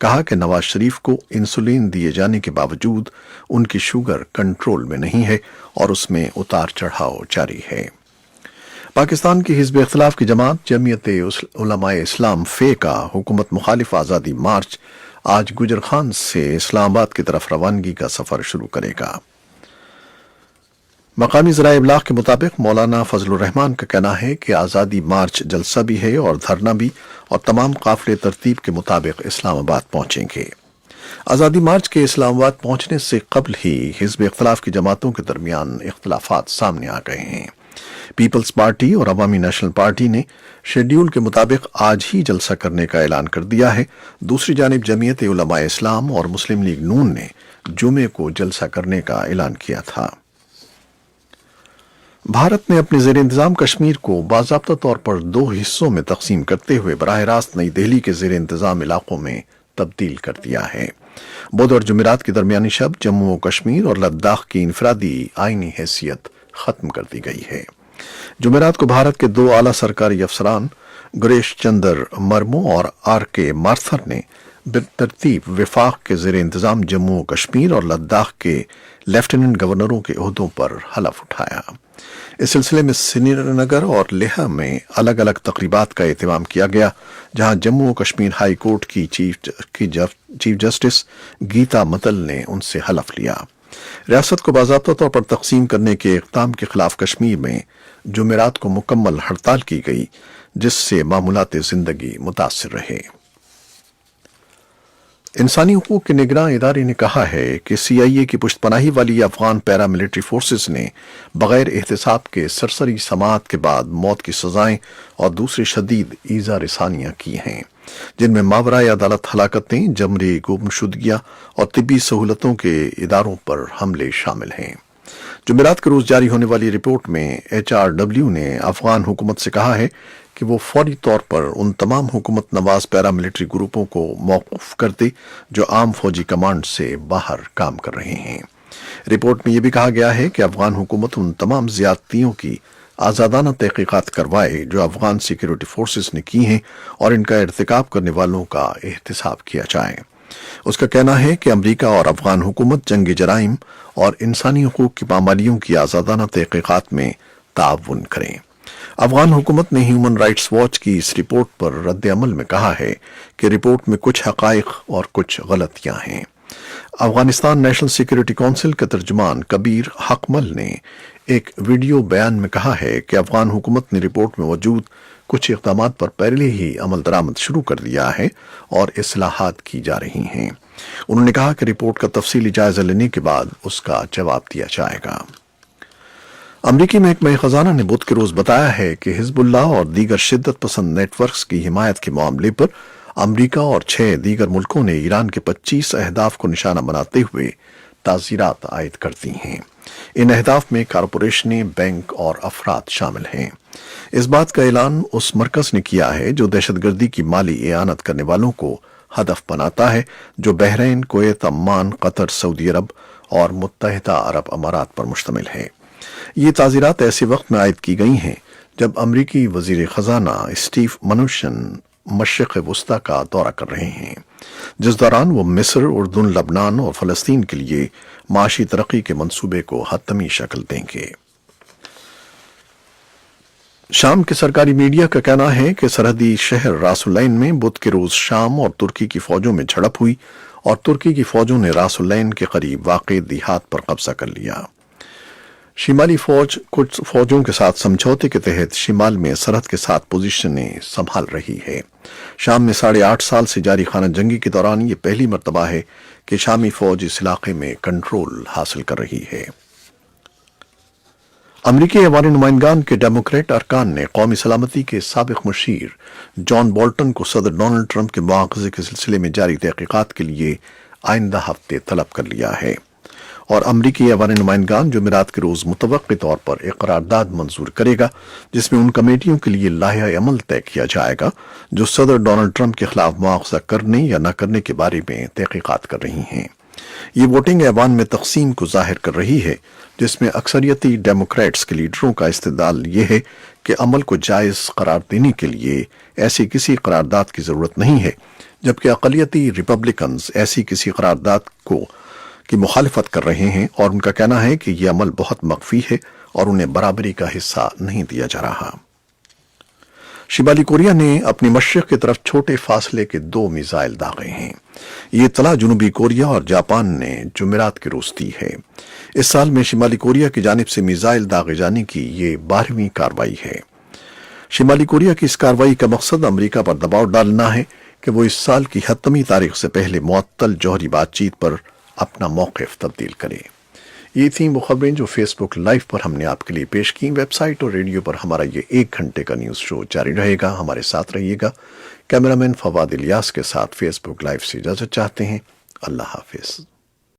کہا کہ نواز شریف کو انسولین دیے جانے کے باوجود ان کی شوگر کنٹرول میں نہیں ہے اور اس میں اتار چڑھاؤ جاری ہے۔ پاکستان کی حزب اختلاف کی جماعت جمعیت علماء اسلام فے کا حکومت مخالف آزادی مارچ آج گجرخان سے اسلام آباد کی طرف روانگی کا سفر شروع کرے گا۔ مقامی ذرائع ابلاغ کے مطابق مولانا فضل الرحمان کا کہنا ہے کہ آزادی مارچ جلسہ بھی ہے اور دھرنا بھی، اور تمام قافلے ترتیب کے مطابق اسلام آباد پہنچیں گے۔ آزادی مارچ کے اسلام آباد پہنچنے سے قبل ہی حزب اختلاف کی جماعتوں کے درمیان اختلافات سامنے آ گئے ہیں۔ پیپلز پارٹی اور عوامی نیشنل پارٹی نے شیڈیول کے مطابق آج ہی جلسہ کرنے کا اعلان کر دیا ہے۔ دوسری جانب جمعیت علماء اسلام اور مسلم لیگ نون نے جمعے کو جلسہ کرنے کا اعلان کیا تھا۔ بھارت نے اپنے زیر انتظام کشمیر کو باضابطہ طور پر 2 حصوں میں تقسیم کرتے ہوئے براہ راست نئی دہلی کے زیر انتظام علاقوں میں تبدیل کر دیا ہے۔ بدھ اور جمعرات کی درمیانی شب جموں و کشمیر اور لداخ کی انفرادی آئینی حیثیت ختم کر دی گئی ہے۔ جمعرات کو بھارت کے 2 اعلیٰ سرکاری افسران گریش چندر مرمو اور آر کے مارتھر نے بالترتیب وفاق کے زیر انتظام جموں و کشمیر اور لداخ کے لیفٹیننٹ گورنروں کے عہدوں پر حلف اٹھایا۔ اس سلسلے میں سری نگر اور لیہ میں الگ الگ تقریبات کا اہتمام کیا گیا، جہاں جموں و کشمیر ہائی کورٹ کی چیف جسٹس گیتا متل نے ان سے حلف لیا۔ ریاست کو باضابطہ طور پر تقسیم کرنے کے اقدام کے خلاف کشمیر میں جمعرات کو مکمل ہڑتال کی گئی، جس سے معمولات زندگی متاثر رہے۔ انسانی حقوق کے نگراں ادارے نے کہا ہے کہ سی آئی اے کی پشت پناہی والی افغان پیراملٹری فورسز نے بغیر احتساب کے سرسری سماعت کے بعد موت کی سزائیں اور دوسری شدید ایذا رسانیاں کی ہیں، جن میں ماورائے عدالت ہلاکتیں، جبری گمشدگیاں اور طبی سہولتوں کے اداروں پر حملے شامل ہیں۔ جمعرات کے روز جاری ہونے والی رپورٹ میں HRW نے افغان حکومت سے کہا ہے کہ وہ فوری طور پر ان تمام حکومت نواز پیراملٹری گروپوں کو موقوف کر دے جو عام فوجی کمانڈ سے باہر کام کر رہے ہیں۔ رپورٹ میں یہ بھی کہا گیا ہے کہ افغان حکومت ان تمام زیادتیوں کی آزادانہ تحقیقات کروائے جو افغان سیکیورٹی فورسز نے کی ہیں اور ان کا ارتکاب کرنے والوں کا احتساب کیا جائے۔ اس کا کہنا ہے کہ امریکہ اور افغان حکومت جنگی جرائم اور انسانی حقوق کی پامالیوں کی آزادانہ تحقیقات میں تعاون کریں۔ افغان حکومت نے ہیومن رائٹس واچ کی اس رپورٹ پر رد عمل میں کہا ہے کہ رپورٹ میں کچھ حقائق اور کچھ غلطیاں ہیں۔ افغانستان نیشنل سیکیورٹی کونسل کے ترجمان کبیر حقمل نے ایک ویڈیو بیان میں کہا ہے کہ افغان حکومت نے رپورٹ میں موجود کچھ اقدامات پر پہلے ہی عمل درآمد شروع کر دیا ہے اور اصلاحات کی جا رہی ہیں۔ انہوں نے کہا کہ رپورٹ کا تفصیلی جائزہ لینے کے بعد اس کا جواب دیا جائے گا۔ امریکی محکمہ خزانہ نے بدھ کے روز بتایا ہے کہ حزب اللہ اور دیگر شدت پسند نیٹ ورکس کی حمایت کے معاملے پر امریکہ اور 6 دیگر ملکوں نے ایران کے 25 اہداف کو نشانہ بناتے ہوئے تعزیرات عائد کر دی ہیں۔ ان اہداف میں کارپوریشنیں، بینک اور افراد شامل ہیں۔ اس بات کا اعلان اس مرکز نے کیا ہے جو دہشت گردی کی مالی اعانت کرنے والوں کو ہدف بناتا ہے، جو بحرین، کویت، عمان، قطر، سعودی عرب اور متحدہ عرب امارات پر مشتمل ہے۔ یہ تعزیرات ایسے وقت میں عائد کی گئی ہیں جب امریکی وزیر خزانہ اسٹیو منوچن مشرق وسطی کا دورہ کر رہے ہیں، جس دوران وہ مصر، اردن، لبنان اور فلسطین کے لیے معاشی ترقی کے منصوبے کو حتمی شکل دیں گے۔ شام کے سرکاری میڈیا کا کہنا ہے کہ سرحدی شہر راس العین میں بدھ کے روز شام اور ترکی کی فوجوں میں جھڑپ ہوئی اور ترکی کی فوجوں نے راس العین کے قریب واقع دیہات پر قبضہ کر لیا۔ شمالی فوج کچھ فوجوں کے ساتھ سمجھوتے کے تحت شمال میں سرحد کے ساتھ پوزیشنیں سنبھال رہی ہے۔ شام میں 8.5 سال سے جاری خانہ جنگی کے دوران یہ پہلی مرتبہ ہے کہ شامی فوج اس علاقے میں کنٹرول حاصل کر رہی ہے۔ امریکی ایوان نمائندگان کے ڈیموکریٹ ارکان نے قومی سلامتی کے سابق مشیر جان بولٹن کو صدر ڈونلڈ ٹرمپ کے مواخذے کے سلسلے میں جاری تحقیقات کے لیے آئندہ ہفتے طلب کر لیا ہے، اور امریکی ایوان نمائندگان جمعرات کے روز متوقع طور پر ایک قرارداد منظور کرے گا جس میں ان کمیٹیوں کے لیے لائحہ عمل طے کیا جائے گا جو صدر ڈونلڈ ٹرمپ کے خلاف مواخذہ کرنے یا نہ کرنے کے بارے میں تحقیقات کر رہی ہیں۔ یہ ووٹنگ ایوان میں تقسیم کو ظاہر کر رہی ہے، جس میں اکثریتی ڈیموکریٹس کے لیڈروں کا استدلال یہ ہے کہ عمل کو جائز قرار دینے کے لیے ایسی کسی قرارداد کی ضرورت نہیں ہے، جبکہ اقلیتی ریپبلکنز ایسی کسی قرارداد کی مخالفت کر رہے ہیں، اور ان کا کہنا ہے کہ یہ عمل بہت مخفی ہے اور انہیں برابری کا حصہ نہیں دیا جا رہا۔ شمالی کوریا نے اپنی مشرق کی طرف چھوٹے فاصلے کے 2 میزائل داغے ہیں۔ یہ اطلاع جنوبی کوریا اور جاپان نے جمعرات کے روز دی ہے۔ اس سال میں شمالی کوریا کی جانب سے میزائل داغے جانے کی یہ 12ویں کارروائی ہے۔ شمالی کوریا کی اس کارروائی کا مقصد امریکہ پر دباؤ ڈالنا ہے کہ وہ اس سال کی 7ویں تاریخ سے پہلے معطل جوہری بات چیت پر اپنا موقف تبدیل کرے۔ یہ تھیں وہ خبریں جو فیس بک لائیو پر ہم نے آپ کے لیے پیش کی۔ ویب سائٹ اور ریڈیو پر ہمارا یہ 1 گھنٹے کا نیوز شو جاری رہے گا، ہمارے ساتھ رہیے گا۔ کیمرامین فواد الیاس کے ساتھ فیس بک لائیو سے اجازت چاہتے ہیں۔ اللہ حافظ۔